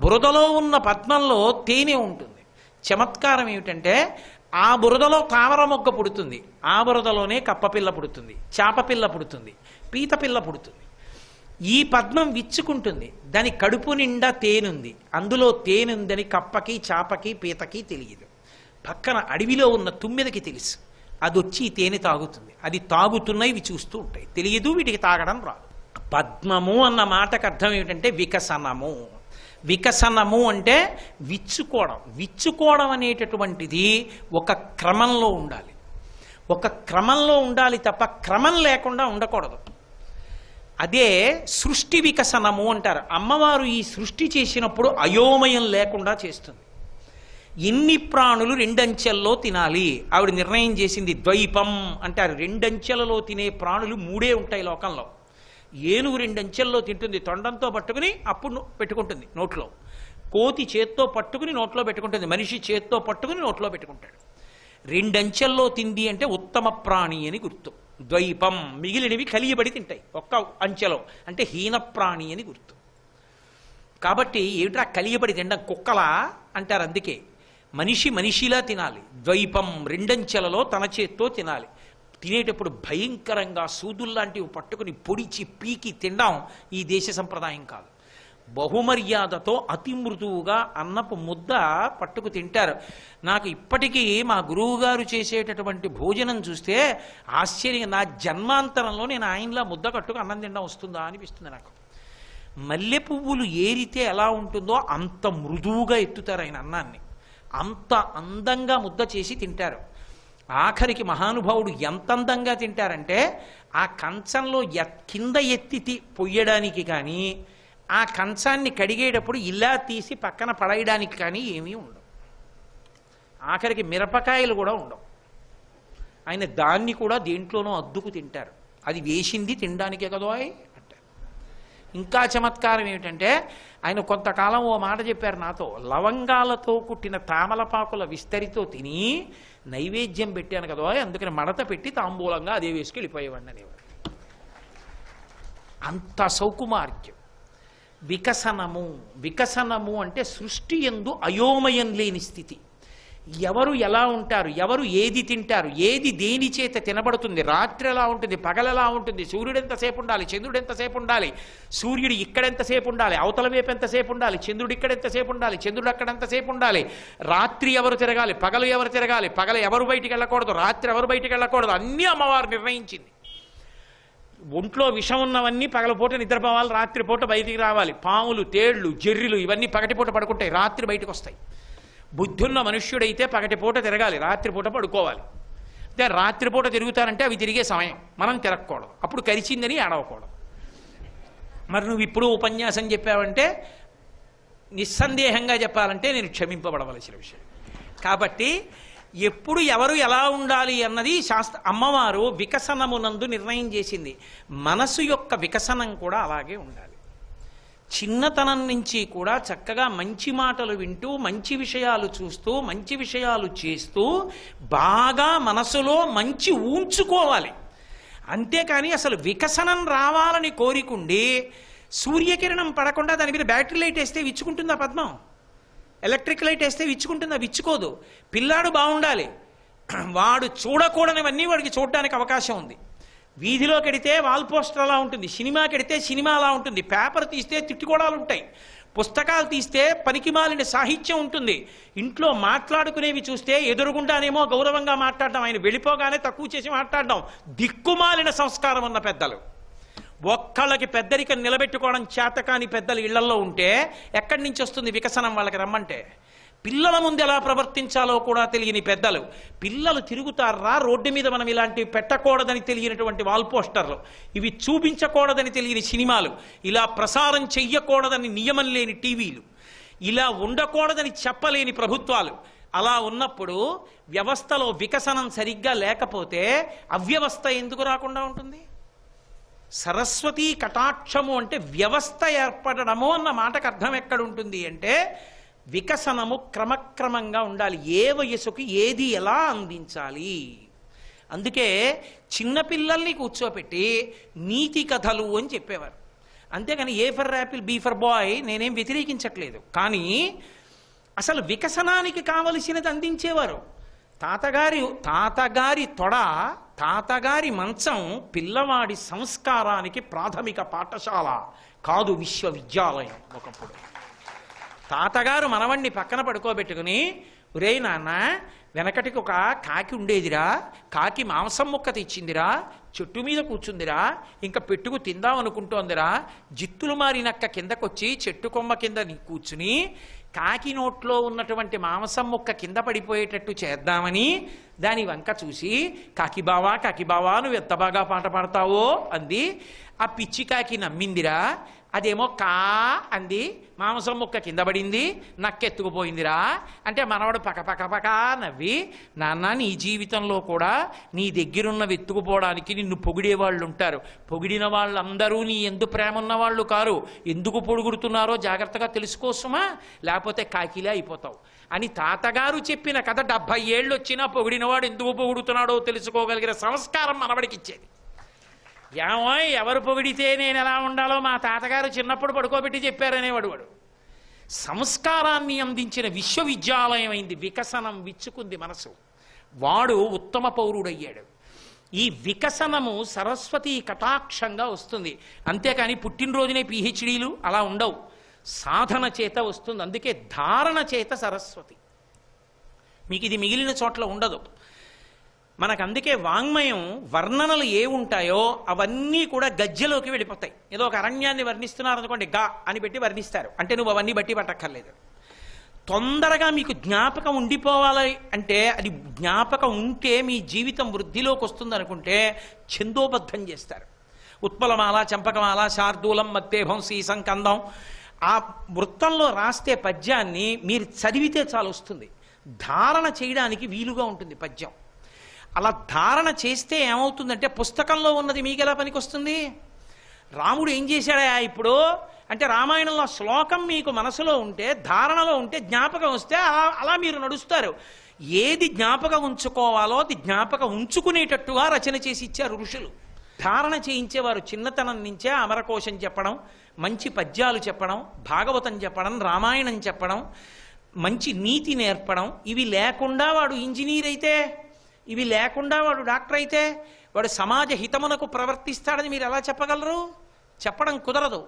బురదలో ఉన్న పద్మంలో తేనె ఉంటుంది. చమత్కారం ఏమిటంటే ఆ బురదలో తామర మొగ్గ పుడుతుంది, ఆ బురదలోనే కప్పపిల్ల పుడుతుంది, చాపపిల్ల పుడుతుంది, పీతపిల్ల పుడుతుంది. ఈ పద్మం విచ్చుకుంటుంది, దాని కడుపు నిండా తేనుంది, అందులో తేనుందని కప్పకి చాపకి పీతకి తెలియదు. పక్కన అడవిలో ఉన్న తుమ్మెదకి తెలుసు, అది వచ్చి ఈ తేనె తాగుతుంది. అది తాగుతున్నవి ఇవి చూస్తూ ఉంటాయి, తెలియదు వీటికి తాగడం రాదు. పద్మము అన్న మాటకు అర్థం ఏమిటంటే వికసనము. వికసనము అంటే విచ్చుకోవడం. విచ్చుకోవడం అనేటటువంటిది ఒక క్రమంలో ఉండాలి, ఒక క్రమంలో ఉండాలి తప్ప క్రమం లేకుండా ఉండకూడదు. అదే సృష్టి వికసనము అంటారు. అమ్మవారు ఈ సృష్టి చేసినప్పుడు అయోమయం లేకుండా చేస్తుంది. ఎన్ని ప్రాణులు రెండంచెల్లో తినాలి ఆవిడ నిర్ణయం చేసింది. ద్వైపం అంటారు. రెండంచెలలో తినే ప్రాణులు మూడే ఉంటాయి లోకంలో. ఏనుగు రెండంచెల్లో తింటుంది, తొండంతో పట్టుకుని అప్పుడు పెట్టుకుంటుంది నోట్లో. కోతి చేత్తో పట్టుకుని నోట్లో పెట్టుకుంటుంది, మనిషి చేత్తో పట్టుకుని నోట్లో పెట్టుకుంటాడు. రెండంచెల్లో తింది అంటే ఉత్తమ ప్రాణి అని గుర్తు. ద్వైపం, మిగిలినవి కలియబడి తింటాయి ఒక్క అంచెలో, అంటే హీన ప్రాణి అని గుర్తు. కాబట్టి ఏమిట్రా కలియబడి తినడం, కుక్కలా అంటారు. అందుకే మనిషి మనిషిలా తినాలి. ద్వైపం, రెండంచెలలో తన చేత్తో తినాలి. తినేటప్పుడు భయంకరంగా సూదుల్లాంటివి పట్టుకుని పొడిచి పీకి తినడం ఈ దేశ సంప్రదాయం కాదు. బహుమర్యాదతో అతి మృదువుగా అన్నపు ముద్ద పట్టుకు తింటారు. నాకు ఇప్పటికీ మా గురువు గారు చేసేటటువంటి భోజనం చూస్తే ఆశ్చర్యంగా, నా జన్మాంతరంలో నేను ఆయనలా ముద్ద కట్టుకు అన్నం తినడం వస్తుందా అనిపిస్తుంది నాకు. మల్లె పువ్వులు ఏరితే ఎలా ఉంటుందో అంత మృదువుగా ఎత్తుతారు ఆయన అన్నాన్ని, అంత అందంగా ముద్ద చేసి తింటారు. ఆఖరికి మహానుభావుడు ఎంత అందంగా తింటారంటే ఆ కంచంలో కింద ఎత్తి పొయ్యడానికి కానీ, ఆ కంచాన్ని కడిగేటప్పుడు ఇలా తీసి పక్కన పడేయడానికి కానీ ఏమీ ఉండవు. ఆఖరికి మిరపకాయలు కూడా ఉండవు. ఆయన దాన్ని కూడా దేంట్లోనో అద్దుకు తింటారు. అది వేసింది తినడానికే కదో అంటారు. ఇంకా చమత్కారం ఏమిటంటే ఆయన కొంతకాలం ఓ మాట చెప్పారు నాతో. లవంగాలతో కుట్టిన తామలపాకుల విస్తరితో తిని నైవేద్యం పెట్టాను కదో, అందుకని మడత పెట్టి తాంబూలంగా అదే వేసుకెళ్ళిపోయేవాడిని అనేవాడు. అంత సౌకుమార్యం. వికసనము. వికసనము అంటే సృష్టి యందు అయోమయం లేని స్థితి. ఎవరు ఎలా ఉంటారు, ఎవరు ఏది తింటారు, ఏది దేని చేత తినబడుతుంది, రాత్రి ఎలా ఉంటుంది, పగలు ఎలా ఉంటుంది, సూర్యుడు ఎంతసేపు ఉండాలి, చంద్రుడు ఎంతసేపు ఉండాలి, సూర్యుడు ఇక్కడెంతసేపు ఉండాలి, అవతల వైపు ఎంతసేపు ఉండాలి, చంద్రుడు ఇక్కడ ఎంతసేపు ఉండాలి, చంద్రుడు అక్కడ ఎంతసేపు ఉండాలి, రాత్రి ఎవరు తిరగాలి, పగలు ఎవరు తిరగాలి, పగలు ఎవరు బయటికి వెళ్ళకూడదు, రాత్రి ఎవరు బయటికి వెళ్ళకూడదు, అన్నీ అమ్మవారు నిర్ణయించింది. ఒంట్లో విషం ఉన్నవన్నీ పగలపూట నిద్రపోవాలి, రాత్రిపూట బయటికి రావాలి. పాములు, తేళ్లు, జెర్రిలు ఇవన్నీ పగటిపూట పడుకుంటాయి, రాత్రి బయటకు వస్తాయి. బుద్ధున్న మనుష్యుడైతే పగటిపూట తిరగాలి, రాత్రిపూట పడుకోవాలి. అంటే రాత్రిపూట తిరుగుతారంటే అవి తిరిగే సమయం, మనం తిరగకూడదు, అప్పుడు కరిచిందని ఏడవకూడదు. మరి నువ్వు ఇప్పుడు ఉపన్యాసం చెప్పావంటే నిస్సందేహంగా చెప్పాలంటే నేను క్షమింపబడవలసిన విషయం. కాబట్టి ఎప్పుడు ఎవరు ఎలా ఉండాలి అన్నది అమ్మవారు వికసనమునందు నిర్ణయం చేసింది. మనసు యొక్క వికసనం కూడా అలాగే ఉండాలి. చిన్నతనం నుంచి కూడా చక్కగా మంచి మాటలు వింటూ, మంచి విషయాలు చూస్తూ, మంచి విషయాలు చేస్తూ బాగా మనసులో మంచి ఉంచుకోవాలి. అంతేకాని అసలు వికసనం రావాలని కోరికుండి సూర్యకిరణం పడకుండా దాని మీద బ్యాటరీ లైట్ వేస్తే విచ్చుకుంటుందా పద్మం? ఎలక్ట్రిక్ లైట్ వేస్తే విచ్చుకుంటుందా? విచ్చుకోదు. పిల్లాడు బాగుండాలి, వాడు చూడకూడనివన్నీ వాడికి చూడడానికి అవకాశం ఉంది. వీధిలో కడితే వాల్ పోస్టర్ అలా ఉంటుంది, సినిమా కడితే సినిమా అలా ఉంటుంది, పేపర్ తీస్తే తిట్టుకోవడాలు ఉంటాయి, పుస్తకాలు తీస్తే పనికిమాలిన సాహిత్యం ఉంటుంది, ఇంట్లో మాట్లాడుకునేవి చూస్తే ఎదురుగుండానేమో గౌరవంగా మాట్లాడడం, ఆయన వెళ్ళిపోగానే తక్కువ చేసి మాట్లాడడం, దిక్కుమాలిన సంస్కారం ఉన్న పెద్దలు. ఒక్కళ్ళకి పెద్దరికం నిలబెట్టుకోవడం చేతకాని పెద్దలు ఇళ్లలో ఉంటే ఎక్కడి నుంచి వస్తుంది వికసనం? వాళ్ళకి రమ్మంటే పిల్లల ముందు ఎలా ప్రవర్తించాలో కూడా తెలియని పెద్దలు. పిల్లలు తిరుగుతారా రోడ్డు మీద, మనం ఇలాంటివి పెట్టకూడదని తెలియనటువంటి వాల్ పోస్టర్లు, ఇవి చూపించకూడదని తెలియని సినిమాలు, ఇలా ప్రసారం చెయ్యకూడదని నియమం లేని టీవీలు, ఇలా ఉండకూడదని చెప్పలేని ప్రభుత్వాలు. అలా ఉన్నప్పుడు వ్యవస్థలో వికసనం సరిగ్గా లేకపోతే అవ్యవస్థ ఎందుకు రాకుండా ఉంటుంది? సరస్వతీ కటాక్షము అంటే వ్యవస్థ ఏర్పడడము అన్న మాటకు అర్థం ఎక్కడుంటుంది అంటే వికసనము క్రమక్రమంగా ఉండాలి. ఏ వయసుకి ఏది ఎలా అందించాలి. అందుకే చిన్నపిల్లల్ని కూర్చోపెట్టి నీతి కథలు అని చెప్పేవారు. అంతేగాని A for apple B for boy నేనేం వ్యతిరేకించట్లేదు. కానీ అసలు వికసనానికి కావలసినది అందించేవారు. తాతగారి తొడ, తాతగారి మంచం పిల్లవాడి సంస్కారానికి ప్రాథమిక పాఠశాల కాదు, విశ్వవిద్యాలయం. ఒకప్పుడు తాతగారు మనవణ్ణి పక్కన పడుకోబెట్టుకుని, ఒరే నాన్న, వెనకటికి ఒక కాకి ఉండేదిరా, కాకి మాంసం ముక్క తెచ్చిందిరా, చెట్టు మీద కూర్చుందిరా, ఇంకా పెట్టుకు తిందాం అనుకుంటోందిరా, జిత్తులు మారినక్క కిందకొచ్చి చెట్టు కొమ్మ కింద కూర్చుని కాకి నోట్లో ఉన్నటువంటి మాంసం ముక్క కింద పడిపోయేటట్టు చేద్దామని దాని వంక చూసి, కాకిబావా నువ్వు ఎంత బాగా పాట పాడతావో అంది. ఆ పిచ్చి కాకి నమ్మిందిరా, అదేమో కా అంది, మాంసం ముక్క కింద పడింది, నక్కెత్తుకుపోయిందిరా అంటే మనవాడు పక నవ్వి, నాన్న నీ జీవితంలో కూడా నీ దగ్గరున్న వెత్తుకుపోవడానికి నిన్ను పొగిడేవాళ్ళు ఉంటారు, పొగిడిన వాళ్ళందరూ నీ ఎందు ప్రేమ ఉన్న వాళ్ళు కారు, ఎందుకు పొడుగుడుతున్నారో జాగ్రత్తగా తెలుసుకోసమా, లేకపోతే కాకిలే అయిపోతావు అని తాతగారు చెప్పిన కథ 70 ఏళ్ళు వచ్చినా పొగిడినవాడు ఎందుకు పొగుడుతున్నాడో తెలుసుకోగలిగిన సంస్కారం మనవడికి ఇచ్చేది. ఏమో ఎవరు పొగిడితే నేను ఎలా ఉండాలో మా తాతగారు చిన్నప్పుడు పడుకోబెట్టి చెప్పారనేవాడు. వాడు సంస్కారాన్ని అందించిన విశ్వవిద్యాలయం అయింది. వికసనం విచ్చుకుంది మనసు, వాడు ఉత్తమ పౌరుడయ్యాడు. ఈ వికసనము సరస్వతి కటాక్షంగా వస్తుంది, అంతేకాని పుట్టినరోజునే పిహెచ్డీలు అలా ఉండవు, సాధన చేత వస్తుంది. అందుకే ధారణ చేత సరస్వతి. మీకు ఇది మిగిలిన చోట్ల ఉండదు. మనకు అందుకే వాంగ్మయం వర్ణనలు ఏ ఉంటాయో అవన్నీ కూడా గజ్జలోకి వెళ్ళిపోతాయి. ఏదో ఒక అరణ్యాన్ని వర్ణిస్తున్నారు అనుకోండి, గా అని పెట్టి వర్ణిస్తారు, అంటే నువ్వు అవన్నీ బట్టి పట్టక్కర్లేదు. తొందరగా మీకు జ్ఞాపకం ఉండిపోవాలి అంటే, అది జ్ఞాపకం ఉంటే మీ జీవితం వృద్ధిలోకి వస్తుంది అనుకుంటే ఛందోబద్ధం చేస్తారు. ఉత్పలమాల, చంపకమాల, శార్దూలం, మత్తేభం, సీసం, కందం, ఆ వృత్తంలో రాస్తే పద్యాన్ని మీరు చదివితే చాలు వస్తుంది. ధారణ చేయడానికి వీలుగా ఉంటుంది పద్యం. అలా ధారణ చేస్తే ఏమవుతుందంటే, పుస్తకంలో ఉన్నది మీకు ఎలా పనికొస్తుంది? రాముడు ఏం చేశాడా ఇప్పుడు అంటే, రామాయణంలో శ్లోకం మీకు మనసులో ఉంటే, ధారణలో ఉంటే, జ్ఞాపకం వస్తే అలా మీరు నడుస్తారు. ఏది జ్ఞాపకం ఉంచుకోవాలో అది జ్ఞాపకం ఉంచుకునేటట్టుగా రచన చేసి ఇచ్చారు ఋషులు. ధారణ చేయించేవారు. చిన్నతనం నుంచే అమరకోశం చెప్పడం, మంచి పద్యాలు చెప్పడం, భాగవతం చెప్పడం, రామాయణం చెప్పడం, మంచి నీతి నేర్పడం. ఇవి లేకుండా వాడు ఇంజనీర్ అయితే, ఇవి లేకుండా వాడు డాక్టర్ అయితే, వాడు సమాజ హితమునకు ప్రవర్తిస్తాడని మీరు ఎలా చెప్పగలరు? చెప్పడం కుదరదు.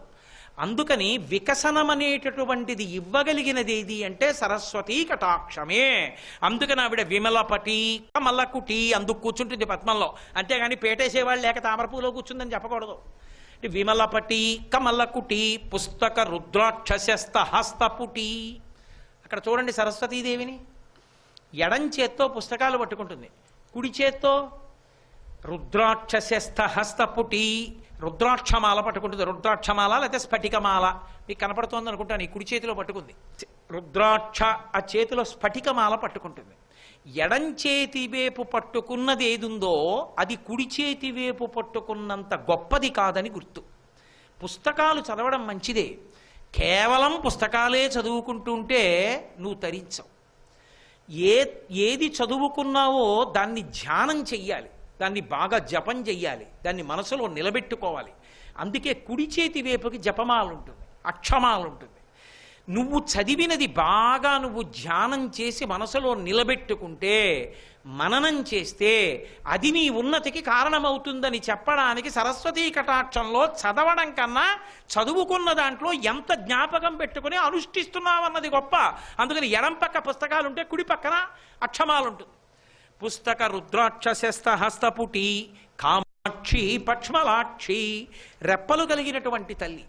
అందుకని వికసనం అనేటటువంటిది ఇవ్వగలిగినది ఏది అంటే సరస్వతీ కటాక్షమే. అందుకని ఆవిడ విమలపటి కమలకుటి అందుకు కూర్చుంటుంది పద్మంలో, అంతేగాని పేటేసేవాళ్ళు లేక తామరపూలో కూర్చుందని చెప్పకూడదు. విమలపటి కమలకుటి పుస్తక రుద్రాక్షస్త హస్తపుటి. అక్కడ చూడండి సరస్వతీదేవిని, ఎడం చేత్తో పుస్తకాలు పట్టుకుంటుంది, కుడి చేత్తో రుద్రాక్షస్త హస్తపుటి రుద్రాక్షమాల పట్టుకుంటుంది. రుద్రాక్షమాల లేకపోతే స్ఫటికమాల మీకు కనపడుతోంది అనుకుంటాను, ఈ కుడి చేతిలో పట్టుకుంది. రుద్రాక్ష ఆ చేతిలో స్ఫటికమాల పట్టుకుంటుంది. ఎడం చేతి వైపు పట్టుకున్నది ఏదుందో అది కుడి చేతి వైపు పట్టుకున్నంత గొప్పది కాదని గుర్తు. పుస్తకాలు చదవడం మంచిదే, కేవలం పుస్తకాలే చదువుకుంటుంటే నువ్వు తరించవు. ఏది చదువుకున్నావో దాన్ని ధ్యానం చెయ్యాలి, దాన్ని బాగా జపం చెయ్యాలి, దాన్ని మనసులో నిలబెట్టుకోవాలి. అందుకే కుడి చేతి వైపుకి జపమాల ఉంటుంది, అక్షమాల ఉంటుంది. నువ్వు చదివినది బాగా నువ్వు ధ్యానం చేసి మనసులో నిలబెట్టుకుంటే, మననం చేస్తే అది నీ ఉన్నతికి కారణమవుతుందని చెప్పడానికి సరస్వతీ కటాక్షంలో చదవడం కన్నా చదువుకున్న దాంట్లో ఎంత జ్ఞాపకం పెట్టుకుని అనుష్ఠిస్తున్నావన్నది గొప్ప. అందుకని ఎడం పక్క పుస్తకాలు ఉంటే కుడి పక్కన అక్షమాలు ఉంటుంది. పుస్తక రుద్రాక్షస్త హస్తపుటి కామాక్షి పక్ష్మలాక్షి. రెప్పలు కలిగినటువంటి తల్లి.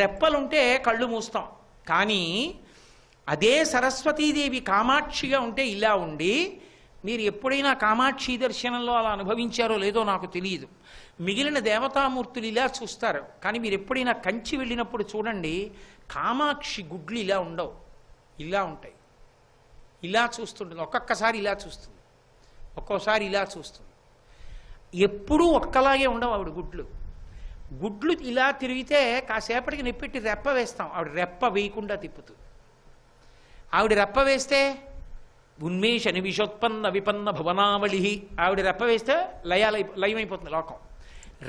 రెప్పలుంటే కళ్ళు మూస్తాం, కానీ అదే సరస్వతీదేవి కామాక్షిగా ఉంటే ఇలా ఉండి, మీరు ఎప్పుడైనా కామాక్షి దర్శనంలో అలా అనుభవించారో లేదో నాకు తెలియదు. మిగిలిన దేవతామూర్తులు ఇలా చూస్తారు, కానీ మీరు ఎప్పుడైనా కంచి వెళ్ళినప్పుడు చూడండి, కామాక్షి గుడ్లు ఇలా ఉండవు, ఇలా ఉంటాయి. ఇలా చూస్తుంటుంది, ఒక్కొక్కసారి ఇలా చూస్తుంది, ఒక్కోసారి ఇలా చూస్తుంది. ఎప్పుడూ ఒక్కలాగే ఉండవు ఆవిడ గుడ్లు. గుడ్లు ఇలా తిరిగితే కాసేపటికి నిప్పెట్టి రెప్ప వేస్తాం, ఆవిడ రెప్ప వేయకుండా తిప్పుతుంది. ఆవిడ రెప్ప వేస్తే ఉన్మేష నివిషోత్పన్న విపన్న భువనావళి, ఆవిడ రెప్ప వేస్తే లయమైపోతుంది లోకం.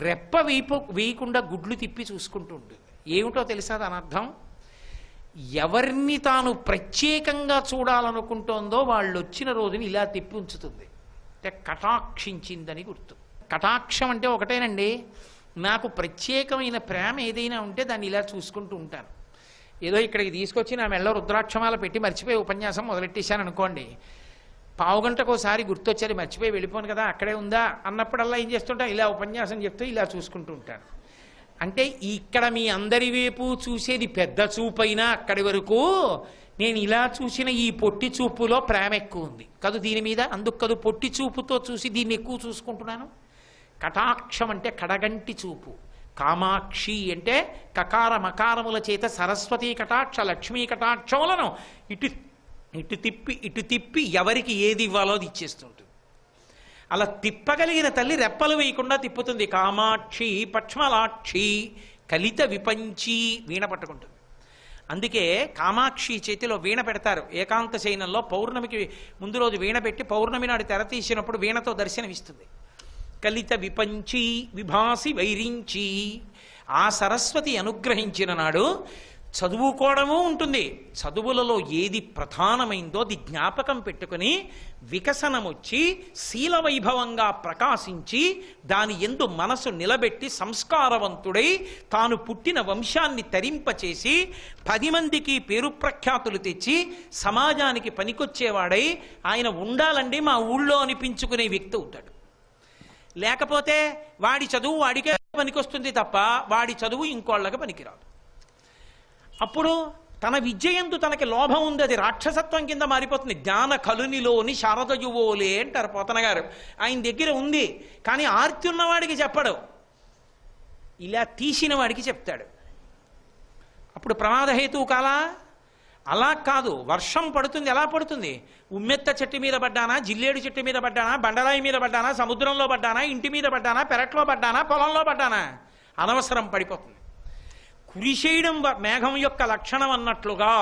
రెప్ప వేయకుండా గుడ్లు తిప్పి చూసుకుంటూ ఉంటుంది. ఏమిటో తెలుసా దాని అర్థం? ఎవరిని తాను ప్రత్యేకంగా చూడాలనుకుంటోందో వాళ్ళు వచ్చిన రోజుని ఇలా తిప్పి ఉంచుతుంది. అంటే కటాక్షించిందని గుర్తు. కటాక్షం అంటే ఒకటేనండి, నాకు ప్రత్యేకమైన ప్రేమ ఏదైనా ఉంటే దాన్ని ఇలా చూసుకుంటూ ఉంటాను. ఏదో ఇక్కడికి తీసుకొచ్చి నా మెళ్ళ రుద్రాక్షమాల పెట్టి మర్చిపోయి ఉపన్యాసం మొదలెట్టేశాను అనుకోండి, పావుగంటకోసారి గుర్తొచ్చారు మర్చిపోయి వెళ్ళిపోను కదా అక్కడే ఉందా అన్నప్పుడల్లా ఏం చేస్తుంటా, ఇలా ఉపన్యాసం చెప్తూ ఇలా చూసుకుంటూ ఉంటాను. అంటే ఇక్కడ మీ అందరి వైపు చూసేది పెద్ద చూపైనా అక్కడి వరకు నేను ఇలా చూసిన ఈ పొట్టి చూపులో ప్రేమ ఎక్కువ ఉంది కదూ దీని మీద, అందుకు కదూ పొట్టి చూపుతో చూసి దీన్ని ఎక్కువ చూసుకుంటున్నాను. కటాక్షం అంటే కడగంటి చూపు. కామాక్షి అంటే కకార మకారముల చేత సరస్వతీ కటాక్ష లక్ష్మీ కటాక్షములను ఇటు ఇటు తిప్పి ఎవరికి ఏది ఇవ్వాలో అది ఇచ్చేస్తుంటుంది. అలా తిప్పగలిగిన తల్లి రెప్పలు వేయకుండా తిప్పుతుంది. కామాక్షి పక్ష్మలాక్షి కలిత విపంచి వీణ పట్టుకుంటుంది. అందుకే కామాక్షి చేతిలో వీణ పెడతారు ఏకాంత శయనంలో. పౌర్ణమికి ముందు రోజు వీణ పెట్టి పౌర్ణమి నాడు తెర తీసినప్పుడు వీణతో దర్శనమిస్తుంది. కలిత విపంచి విభాసి వైరించి, ఆ సరస్వతి అనుగ్రహించిన నాడు చదువుకోవడము ఉంటుంది. చదువులలో ఏది ప్రధానమైందో అది జ్ఞాపకం పెట్టుకుని వికసనమొచ్చి శీలవైభవంగా ప్రకాశించి దాని యందు మనసు నిలబెట్టి సంస్కారవంతుడై తాను పుట్టిన వంశాన్ని తరింపచేసి 10 మందికి పేరు ప్రఖ్యాతులు తెచ్చి సమాజానికి పనికొచ్చేవాడై ఆయన ఉండాలండి మా ఊళ్ళో అనిపించుకునే వ్యక్తి అవుతాడు. లేకపోతే వాడి చదువు వాడికే పనికొస్తుంది తప్ప వాడి చదువు ఇంకోళ్ళకి పనికిరాదు. అప్పుడు తన విద్యయందు తనకి లోభం ఉంది, అది రాక్షసత్వం కింద మారిపోతుంది. జ్ఞాన కలునిలోని శారదయువోలే అంటారు పోతన గారు. ఆయన దగ్గర ఉంది కానీ ఆర్తి ఉన్నవాడికి చెప్పడు, ఇలా తీసిన వాడికి చెప్తాడు. అప్పుడు ప్రమాదహేతువు కాలా? అలా కాదు. వర్షం పడుతుంది, ఎలా పడుతుంది? ఉమ్మెత్త చెట్టు మీద పడ్డానా, జిల్లేడు చెట్టు మీద పడ్డానా, బండరాయి మీద పడ్డానా, సముద్రంలో పడ్డానా, ఇంటి మీద పడ్డానా, పెరట్లో పడ్డానా, పొలంలో పడ్డానా, అనవసరం పడిపోతుంది. కురిసేయడం మేఘం యొక్క లక్షణం అన్నట్లుగా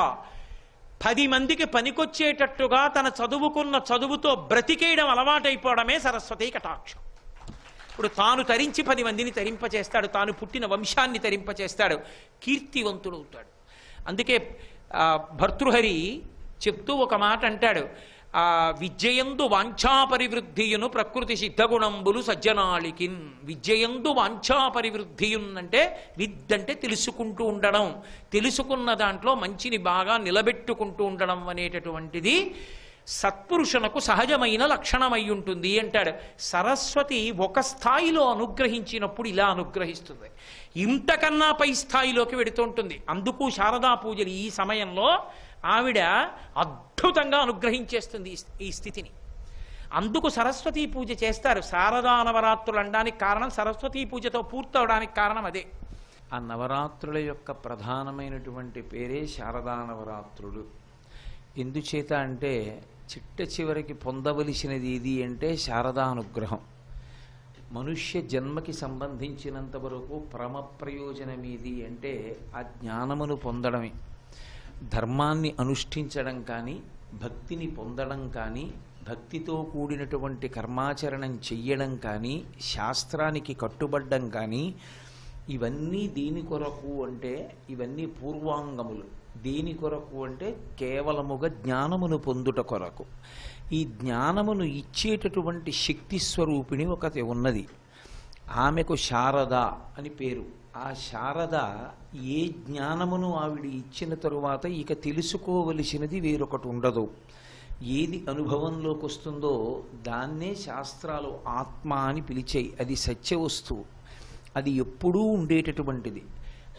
10 మందికి పనికొచ్చేటట్టుగా తన చదువుకున్న చదువుతో బ్రతికేయడం అలవాటైపోవడమే సరస్వతి కటాక్షం. ఇప్పుడు తాను తరించి 10 మందిని తరింపచేస్తాడు, తాను పుట్టిన వంశాన్ని తరింపచేస్తాడు, కీర్తివంతుడవుతాడు. అందుకే భర్తృహరి చెప్తూ ఒక మాట అంటాడు, విద్యయందు వాంఛాపరివృద్ధియును ప్రకృతి సిద్ధగుణంబులు సజ్జనాళికిన్. విద్యయందు వాంఛాపరివృద్ధియున్ అంటే విద్దంటే తెలుసుకుంటూ ఉండడం, తెలుసుకున్న దాంట్లో మంచిని బాగా నిలబెట్టుకుంటూ ఉండడం అనేటటువంటిది సత్పురుషునకు సహజమైన లక్షణమై ఉంటుంది అంటాడు. సరస్వతి ఒక స్థాయిలో అనుగ్రహించినప్పుడు ఇలా అనుగ్రహిస్తుంది, ఇంతకన్నా పై స్థాయిలోకి వెడుతుంటుంది. అందుకు శారదా పూజలు ఈ సమయంలో ఆవిడ అద్భుతంగా అనుగ్రహించేస్తుంది ఈ స్థితిని. అందుకు సరస్వతీ పూజ చేస్తారు. శారదా నవరాత్రులు అనడానికి కారణం, సరస్వతీ పూజతో పూర్తవడానికి కారణం అదే. ఆ నవరాత్రుల యొక్క ప్రధానమైనటువంటి పేరే శారదా నవరాత్రులు. ఎందుచేత అంటే చిట్ట చివరికి పొందవలసినది ఏది అంటే శారదా అనుగ్రహం. మనుష్య జన్మకి సంబంధించినంత వరకు పరమ ప్రయోజనం ఏది అంటే ఆ జ్ఞానమును పొందడమే. ధర్మాన్ని అనుష్ఠించడం కానీ, భక్తిని పొందడం కానీ, భక్తితో కూడినటువంటి కర్మాచరణం చెయ్యడం కానీ, శాస్త్రానికి కట్టుబడ్డం కానీ, ఇవన్నీ దేని కొరకు అంటే ఇవన్నీ పూర్వాంగములు. దేని కొరకు అంటే కేవలముగా జ్ఞానమును పొందుట కొరకు. ఈ జ్ఞానమును ఇచ్చేటటువంటి శక్తి స్వరూపిణి ఒకటి ఉన్నది, ఆమెకు శారద అని పేరు. ఆ శారద ఏ జ్ఞానమును ఆవిడ ఇచ్చిన తరువాత ఇక తెలుసుకోవలసినది వేరొకటి ఉండదు. ఏది అనుభవంలోకి వస్తుందో దాన్నే శాస్త్రాలు ఆత్మ అని పిలిచాయి. అది సత్య వస్తువు, అది ఎప్పుడూ ఉండేటటువంటిది.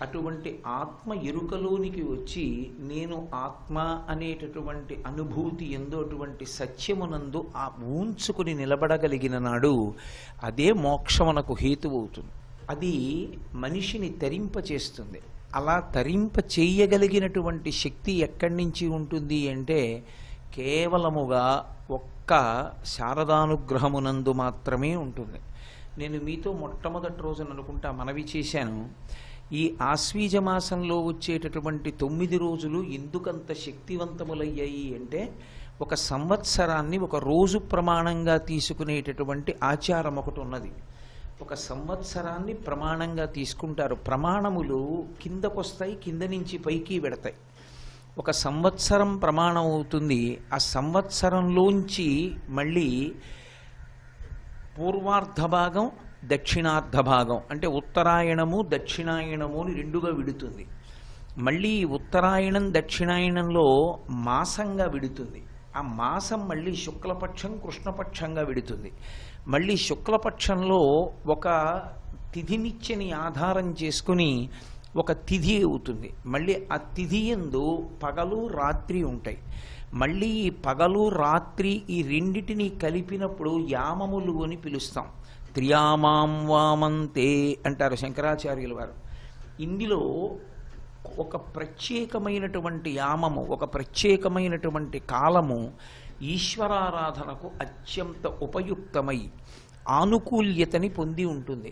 అటువంటి ఆత్మ ఎరుకలోనికి వచ్చి నేను ఆత్మ అనేటటువంటి అనుభూతి ఎందు అటువంటి సత్యమునందు ఆ ఊంచుకుని నిలబడగలిగిన నాడు అదే మోక్షమునకు హేతువవుతుంది. అది మనిషిని తరింపచేస్తుంది. అలా తరింప చేయగలిగినటువంటి శక్తి ఎక్కడి నుంచి ఉంటుంది అంటే కేవలముగా ఒక్క శారదానుగ్రహమునందు మాత్రమే ఉంటుంది. నేను మీతో మొట్టమొదటి రోజున అనుకుంటా మనవి చేశాను, ఈ ఆశ్వీజ మాసంలో వచ్చేటటువంటి 9 రోజులు ఎందుకంత శక్తివంతములయ్యాయి అంటే ఒక సంవత్సరాన్ని ఒక రోజు ప్రమాణంగా తీసుకునేటటువంటి ఆచారం ఒకటి ఉన్నది. ఒక సంవత్సరాన్ని ప్రమాణంగా తీసుకుంటారు. ప్రమాణములు కిందకొస్తాయి, కింద నుంచి పైకి పెడతాయి. ఒక సంవత్సరం ప్రమాణం అవుతుంది. ఆ సంవత్సరంలోంచి మళ్ళీ పూర్వార్ధ భాగం, దక్షిణార్ధ భాగం, అంటే ఉత్తరాయణము దక్షిణాయనము అని రెండుగా విడుతుంది. మళ్ళీ ఉత్తరాయణం దక్షిణాయనంలో మాసంగా విడుతుంది. ఆ మాసం మళ్ళీ శుక్లపక్షం కృష్ణపక్షంగా విడుతుంది. మళ్ళీ శుక్లపక్షంలో ఒక తిథినిత్యని ఆధారం చేసుకుని ఒక తిథి అవుతుంది. మళ్ళీ ఆ తిథి యందు పగలు రాత్రి ఉంటాయి. మళ్ళీ ఈ పగలు రాత్రి ఈ రెండిటిని కలిపినప్పుడు యామములు అని పిలుస్తాం. త్రియామాం వామంతే అంటారు శంకరాచార్యుల వారు. ఇందులో ఒక ప్రత్యేకమైనటువంటి యామము, ఒక ప్రత్యేకమైనటువంటి కాలము ఈశ్వరారాధనకు అత్యంత ఉపయుక్తమై ఆనుకూల్యతని పొంది ఉంటుంది.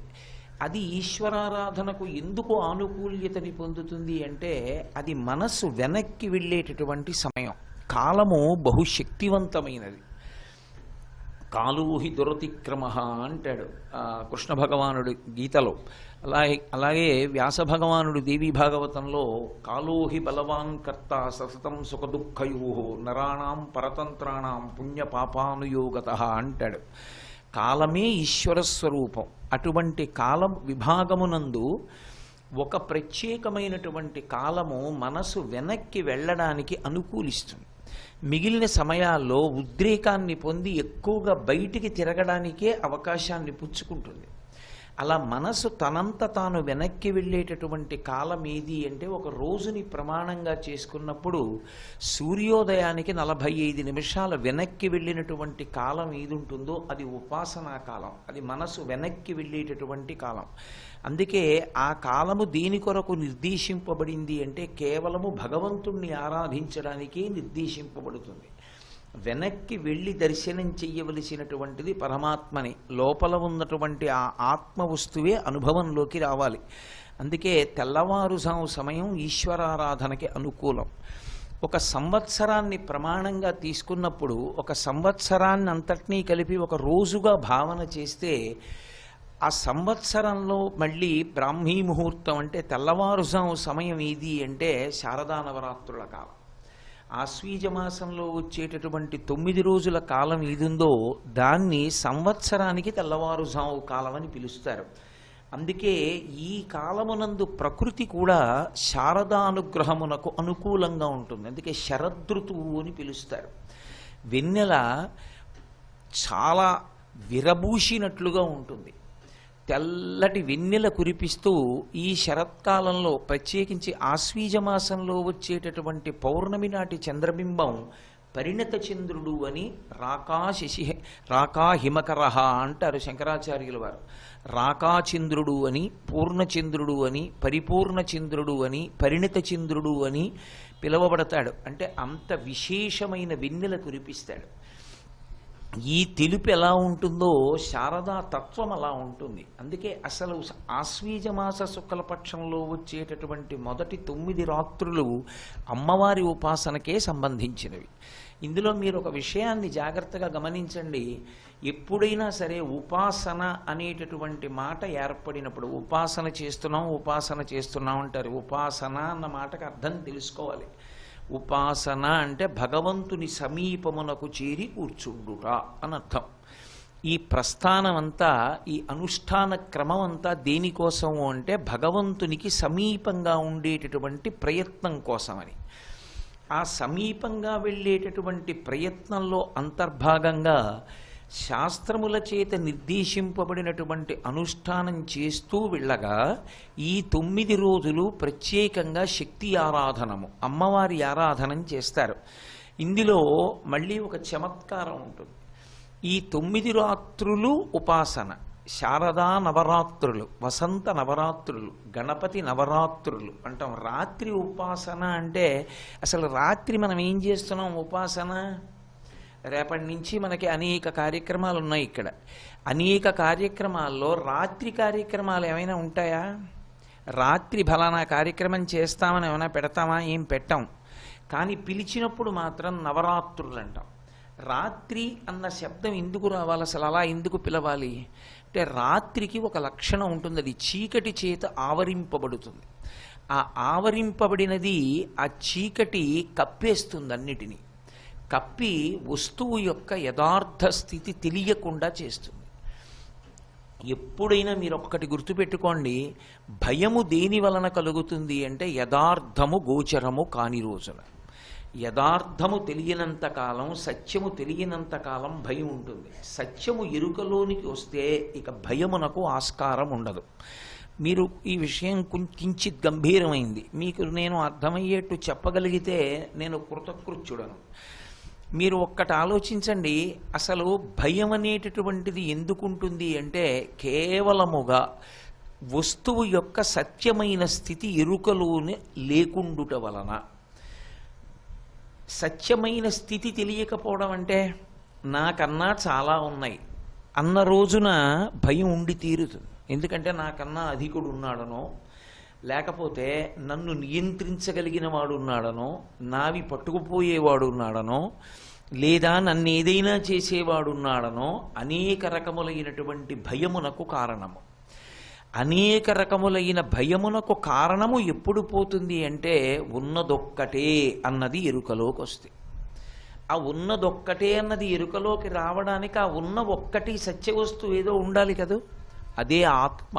అది ఈశ్వరారాధనకు ఎందుకు ఆనుకూల్యతని పొందుతుంది అంటే అది మనస్సు వెనక్కి వెళ్ళేటటువంటి సమయం. కాలము బహుశక్తివంతమైనది. కాలోహి దురతిక్రమ అంటాడు కృష్ణ భగవానుడు గీతలో. అలాగే వ్యాస భగవానుడు దేవీ భాగవతంలో కాలోహి బలవాన్ కర్త సతతం సుఖదుఃఖయో నరాణం పరతంత్రాణం పుణ్య పాపానుయోగత అంటాడు. కాలమే ఈశ్వర స్వరూపం. అటువంటి కాలం విభాగమునందు ఒక ప్రత్యేకమైనటువంటి కాలము మనసు వెనక్కి వెళ్ళడానికి అనుకూలిస్తుంది. మిగిలిన సమయాల్లో ఉద్రేకాన్ని పొంది ఎక్కువగా బయటికి తిరగడానికే అవకాశాన్ని పుచ్చుకుంటుంది. అలా మనసు తనంత తాను వెనక్కి వెళ్ళేటటువంటి కాలం ఏది అంటే ఒక రోజుని ప్రమాణంగా చేసుకున్నప్పుడు సూర్యోదయానికి 45 నిమిషాలు వెనక్కి వెళ్ళినటువంటి కాలం ఏది ఉంటుందో అది ఉపాసనా కాలం. అది మనసు వెనక్కి వెళ్ళేటటువంటి కాలం. అందుకే ఆ కాలము దేని కొరకు నిర్దేశింపబడింది అంటే కేవలము భగవంతుణ్ణి ఆరాధించడానికే నిర్దేశింపబడుతుంది. వెనక్కి వెళ్ళి దర్శనం చెయ్యవలసినటువంటిది పరమాత్మని. లోపల ఉన్నటువంటి ఆ ఆత్మ వస్తువే అనుభవంలోకి రావాలి. అందుకే తెల్లవారుజాము సమయం ఈశ్వరారాధనకి అనుకూలం. ఒక సంవత్సరాన్ని ప్రమాణంగా తీసుకున్నప్పుడు ఒక సంవత్సరాన్ని అంతటినీ కలిపి ఒక రోజుగా భావన చేస్తే ఆ సంవత్సరంలో మళ్ళీ బ్రాహ్మీ ముహూర్తం అంటే తెల్లవారుజాము సమయం ఏది అంటే శారదా నవరాత్రుల కాలం. ఆశ్వీజ మాసంలో వచ్చేటటువంటి 9 రోజుల కాలం ఏదుందో దాన్ని సంవత్సరానికి తెల్లవారుజాము కాలం అని పిలుస్తారు. అందుకే ఈ కాలమునందు ప్రకృతి కూడా శారదానుగ్రహమునకు అనుకూలంగా ఉంటుంది. అందుకే శరదృతువు అని పిలుస్తారు. వెన్నెల చాలా విరబూసినట్లుగా ఉంటుంది. తెల్లటి వెన్నెల కురిపిస్తూ ఈ శరత్కాలంలో ప్రత్యేకించి ఆశ్వీజ మాసంలో వచ్చేటటువంటి పౌర్ణమి నాటి చంద్రబింబం పరిణత చంద్రుడు అని రాకా హిమకరహ అంటారు శంకరాచార్యుల వారు. రాకాచంద్రుడు అని, పూర్ణచంద్రుడు అని, పరిపూర్ణ చంద్రుడు అని, పరిణత చంద్రుడు అని పిలువబడతాడు. అంటే అంత విశేషమైన వెన్నెల కురిపిస్తాడు. ఈ తెలుపు ఎలా ఉంటుందో శారదా తత్వం అలా ఉంటుంది. అందుకే అసలు ఆశ్వీజమాస శుక్లపక్షంలో వచ్చేటటువంటి మొదటి 9 రాత్రులు అమ్మవారి ఉపాసనకే సంబంధించినవి. ఇందులో మీరు ఒక విషయాన్ని జాగ్రత్తగా గమనించండి. ఎప్పుడైనా సరే ఉపాసన అనేటటువంటి మాట ఏర్పడినప్పుడు ఉపాసన చేస్తున్నాం అంటారు. ఉపాసన అన్న మాటకు అర్థం తెలుసుకోవాలి. ఉపాసన అంటే భగవంతుని సమీపమునకు చేరి కూర్చుండుట అని అర్థం. ఈ ప్రస్థానం అంతా, ఈ అనుష్ఠాన క్రమం అంతా దేనికోసము అంటే భగవంతునికి సమీపంగా ఉండేటటువంటి ప్రయత్నం కోసమని. ఆ సమీపంగా వెళ్ళేటటువంటి ప్రయత్నంలో అంతర్భాగంగా శాస్త్రముల చేత నిర్దేశింపబడినటువంటి అనుష్ఠానం చేస్తూ వెళ్ళగా ఈ 9 రోజులు ప్రత్యేకంగా శక్తి ఆరాధనము, అమ్మవారి ఆరాధనం చేస్తారు. ఇందులో మళ్ళీ ఒక చమత్కారం ఉంటుంది. ఈ 9 రాత్రులు ఉపాసన, శారదా నవరాత్రులు, వసంత నవరాత్రులు, గణపతి నవరాత్రులు అంటాం. రాత్రి ఉపాసన అంటే అసలు రాత్రి మనం ఏం చేస్తున్నాం? ఉపాసన. రేపటి నుంచి మనకి అనేక కార్యక్రమాలు ఉన్నాయి. ఇక్కడ అనేక కార్యక్రమాల్లో రాత్రి కార్యక్రమాలు ఏమైనా ఉంటాయా? రాత్రి ఫలానా కార్యక్రమం చేస్తామని ఏమైనా పెడతామా? ఏం పెట్టాం. కానీ పిలిచినప్పుడు మాత్రం నవరాత్రులు అంటాం. రాత్రి అన్న శబ్దం ఎందుకు రావాలి? అసలు అలా ఎందుకు పిలవాలి? అంటే రాత్రికి ఒక లక్షణం ఉంటుంది, అది చీకటి చేత ఆవరింపబడుతుంది. ఆ ఆవరింపబడినది ఆ చీకటి కప్పేస్తుంది, అన్నిటినీ కప్పి వస్తువు యొక్క యథార్థ స్థితి తెలియకుండా చేస్తుంది. ఎప్పుడైనా మీరు ఒక్కటి గుర్తుపెట్టుకోండి, భయము దేని వలన కలుగుతుంది అంటే యథార్థము గోచరము కాని రోజున. యథార్థము తెలియనంత కాలం, సత్యము తెలియనంత కాలం భయం ఉంటుంది. సత్యము ఎరుకలోనికి వస్తే ఇక భయమునకు ఆస్కారం ఉండదు. మీరు ఈ విషయం కించిత్ గంభీరమైంది, మీకు నేను అర్థమయ్యేట్టు చెప్పగలిగితే నేను కృతకృత్యుడను. మీరు ఒక్కటి ఆలోచించండి, అసలు భయం అనేటటువంటిది ఎందుకుంటుంది అంటే కేవలముగా వస్తువు యొక్క సత్యమైన స్థితి ఎరుకలోనే లేకుండుట వలన. సత్యమైన స్థితి తెలియకపోవడం అంటే నాకన్నా చాలా ఉన్నాయి అన్న రోజున భయం ఉండి తీరుతుంది. ఎందుకంటే నాకన్నా అధికుడు ఉన్నాడనో, లేకపోతే నన్ను నియంత్రించగలిగిన వాడు ఉన్నాడనో, నావి పట్టుకుపోయేవాడు ఉన్నాడనో, లేదా నన్ను ఏదైనా చేసేవాడు ఉన్నాడనో అనేక రకములైనటువంటి భయమునకు కారణము. అనేక రకములైన భయమునకు కారణము ఎప్పుడు పోతుంది అంటే ఉన్నదొక్కటే అన్నది ఎరుకలోకి వస్తే. ఆ ఉన్నదొక్కటే అన్నది ఎరుకలోకి రావడానికి ఆ ఉన్న ఒక్కటి సత్యవస్తువు ఏదో ఉండాలి కదూ, అదే ఆత్మ.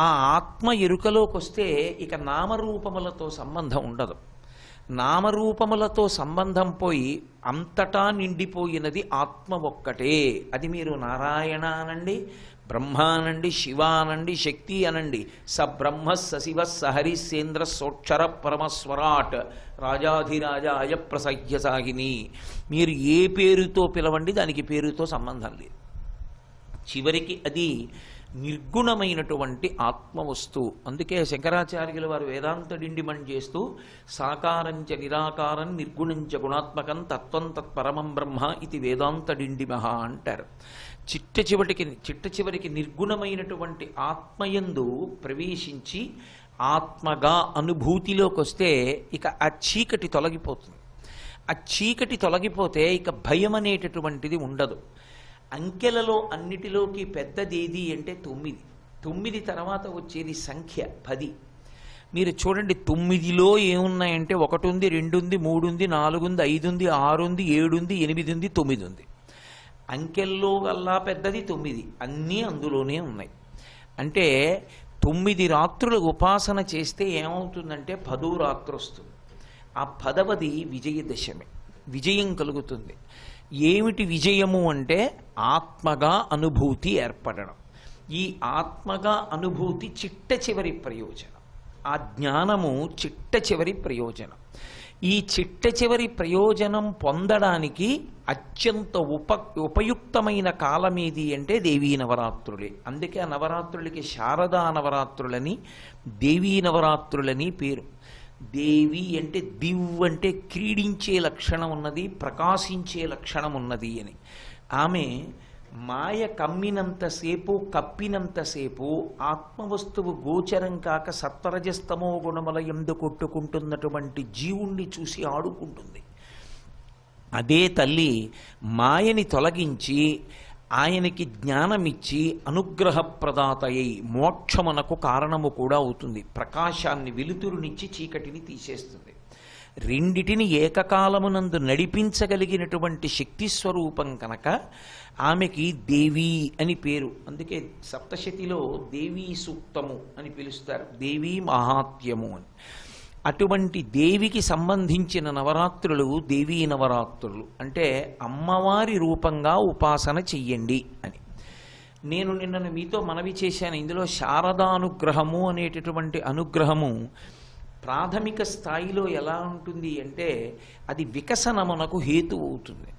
ఆ ఆత్మ ఎరుకలోకి వస్తే ఇక నామరూపములతో సంబంధం ఉండదు. నామరూపములతో సంబంధం పోయి అంతటా నిండిపోయినది ఆత్మ ఒక్కటే. అది మీరు నారాయణ అనండి, బ్రహ్మ అనండి, శివ అనండి, శక్తి అనండి. స బ్రహ్మ సశివ సహరిసేంద్ర సోక్షర పరమస్వరాట్ రాజాధిరాజాయ ప్రసహ్య సాగిని. మీరు ఏ పేరుతో పిలవండి, దానికి పేరుతో సంబంధం లేదు. చివరికి అది నిర్గుణమైనటువంటి ఆత్మవస్తువు. అందుకే శంకరాచార్యుల వారు వేదాంత డిండిమణి చేస్తూ సాకారంచ నిరాకారం నిర్గుణంచ గుణాత్మకం తత్వం తత్పరమం బ్రహ్మ ఇది వేదాంత డిండిమహ అంటారు. చిట్ట చివరికి నిర్గుణమైనటువంటి ఆత్మయందు ప్రవేశించి ఆత్మగా అనుభూతిలోకి వస్తే ఇక ఆ చీకటి తొలగిపోతుంది. ఆ చీకటి తొలగిపోతే ఇక భయం అనేటటువంటిది ఉండదు. అంకెలలో అన్నిటిలోకి పెద్దదేది అంటే 9. 9 తర్వాత వచ్చేది సంఖ్య 10. మీరు చూడండి, 9లో ఏమున్నాయంటే 1 ఉంది, 2 ఉంది, 3 ఉంది, 4 ఉంది, 5 ఉంది, 6 ఉంది, 7 ఉంది, 8 ఉంది, 9 ఉంది. అంకెల్లో వల్ల పెద్దది 9, అన్నీ అందులోనే ఉన్నాయి. అంటే 9 రాత్రులు ఉపాసన చేస్తే ఏమవుతుందంటే 10వ రాత్రి వస్తుంది. ఆ 10వది విజయదశమి, విజయం కలుగుతుంది. ఏమిటి విజయము అంటే ఆత్మగా అనుభూతి ఏర్పడడం. ఈ ఆత్మగా అనుభూతి చిట్ట చివరి ప్రయోజనం. ఆ జ్ఞానము చిట్ట చివరి ప్రయోజనం. ఈ చిట్ట చివరి ప్రయోజనం పొందడానికి అత్యంత ఉపయుక్తమైన కాలం ఏది అంటే దేవీ నవరాత్రులే. అందుకే ఆ నవరాత్రులకి శారదా నవరాత్రులని, దేవీ నవరాత్రులని పేరు. దేవి అంటే దివ్ అంటే క్రీడించే లక్షణం ఉన్నది, ప్రకాశించే లక్షణం ఉన్నది అని. ఆమె మాయ కమ్మినంతసేపు, కప్పినంతసేపు ఆత్మవస్తువు గోచరం కాక సత్వరజస్తమో గుణముల యందు కొట్టుకుంటున్నటువంటి జీవుణ్ణి చూసి ఆడుకుంటుంది. అదే తల్లి మాయని తొలగించి ఆయనకి జ్ఞానమిచ్చి అనుగ్రహప్రదాతయై మోక్షమునకు కారణము కూడా అవుతుంది. ప్రకాశాన్ని, వెలుతురునిచ్చి చీకటిని తీసేస్తుంది. రెండిటిని ఏకకాలమునందు నడిపించగలిగినటువంటి శక్తి స్వరూపం కనుక ఆమెకి దేవి అని పేరు. అందుకే సప్తశతిలో దేవీ సూక్తము అని పిలుస్తారు, దేవీ మహాత్మ్యము అని. అటువంటి దేవికి సంబంధించిన నవరాత్రులు దేవీ నవరాత్రులు. అంటే అమ్మవారి రూపంగా ఉపాసన చెయ్యండి అని. నేను నిన్న మీతో మనవి చేశాను, ఇందులో శారదానుగ్రహము అనేటటువంటి అనుగ్రహము ప్రాథమిక స్థాయిలో ఎలా ఉంటుంది అంటే అది వికసనమునకు హేతు అవుతుంది.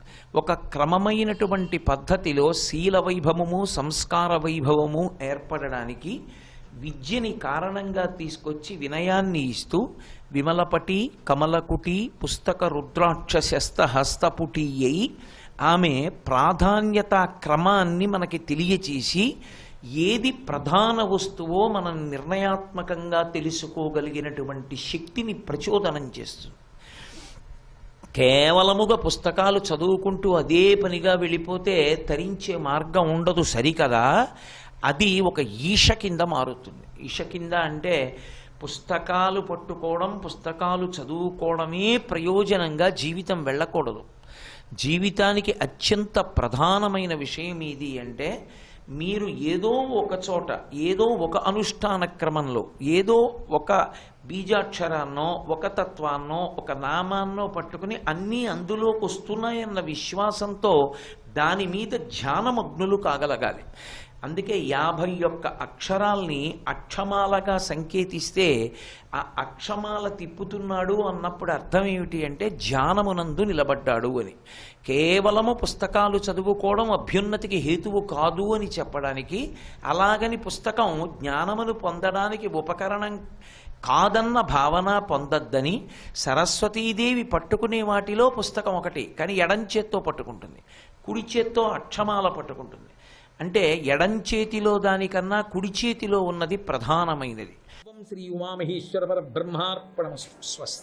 ఒక క్రమమైనటువంటి పద్ధతిలో శీల వైభవము, సంస్కార వైభవము ఏర్పడడానికి విద్యని కారణంగా తీసుకొచ్చి వినయాన్ని ఇస్తూ విమలపటి కమలకుటి పుస్తక రుద్రాక్ష శస్త హస్తపుటి అయి ఆమె ప్రాధాన్యత క్రమాన్ని మనకి తెలియచేసి ఏది ప్రధాన వస్తువో మనం నిర్ణయాత్మకంగా తెలుసుకోగలిగినటువంటి శక్తిని ప్రచోదనం చేస్తుంది. కేవలముగా పుస్తకాలు చదువుకుంటూ అదే పనిగా వెళ్ళిపోతే తరించే మార్గం ఉండదు సరికదా. అది ఒక ఈష కింద మారుతుంది. ఈష కింద అంటే పుస్తకాలు పట్టుకోవడం, పుస్తకాలు చదువుకోవడమే ప్రయోజనంగా జీవితం వెళ్ళకూడదు. జీవితానికి అత్యంత ప్రధానమైన విషయం ఏది అంటే, మీరు ఏదో ఒక చోట, ఏదో ఒక అనుష్ఠాన క్రమంలో, ఏదో ఒక బీజాక్షరాన్నో, ఒక తత్వాన్నో, ఒక నామాన్నో పట్టుకుని అన్నీ అందులోకి వస్తున్నాయన్న విశ్వాసంతో దాని మీద ధ్యానమగ్నులు కాగలగాలి. అందుకే 51 అక్షరాల్ని అక్షమాలగా సంకేతిస్తే ఆ అక్షమాల తిప్పుతున్నాడు అన్నప్పుడు అర్థం ఏమిటి అంటే ధ్యానమునందు నిలబడ్డాడు అని. కేవలము పుస్తకాలు చదువుకోవడం అభ్యున్నతికి హేతువు కాదు అని చెప్పడానికి, అలాగని పుస్తకం జ్ఞానమును పొందడానికి ఉపకరణం కాదన్న భావన పొందద్దని, సరస్వతీదేవి పట్టుకునే వాటిలో పుస్తకం ఒకటి, కానీ ఎడం చేత్తో పట్టుకుంటుంది, కుడి చేత్తో అక్షమాల పట్టుకుంటుంది. అంటే ఎడం చేతిలో దానికన్నా కుడి చేతిలో ఉన్నది ప్రధానమైనది. శ్రీ ఉమామహేశ్వర పరబ్రహ్మార్పణమస్తు. స్వస్తి.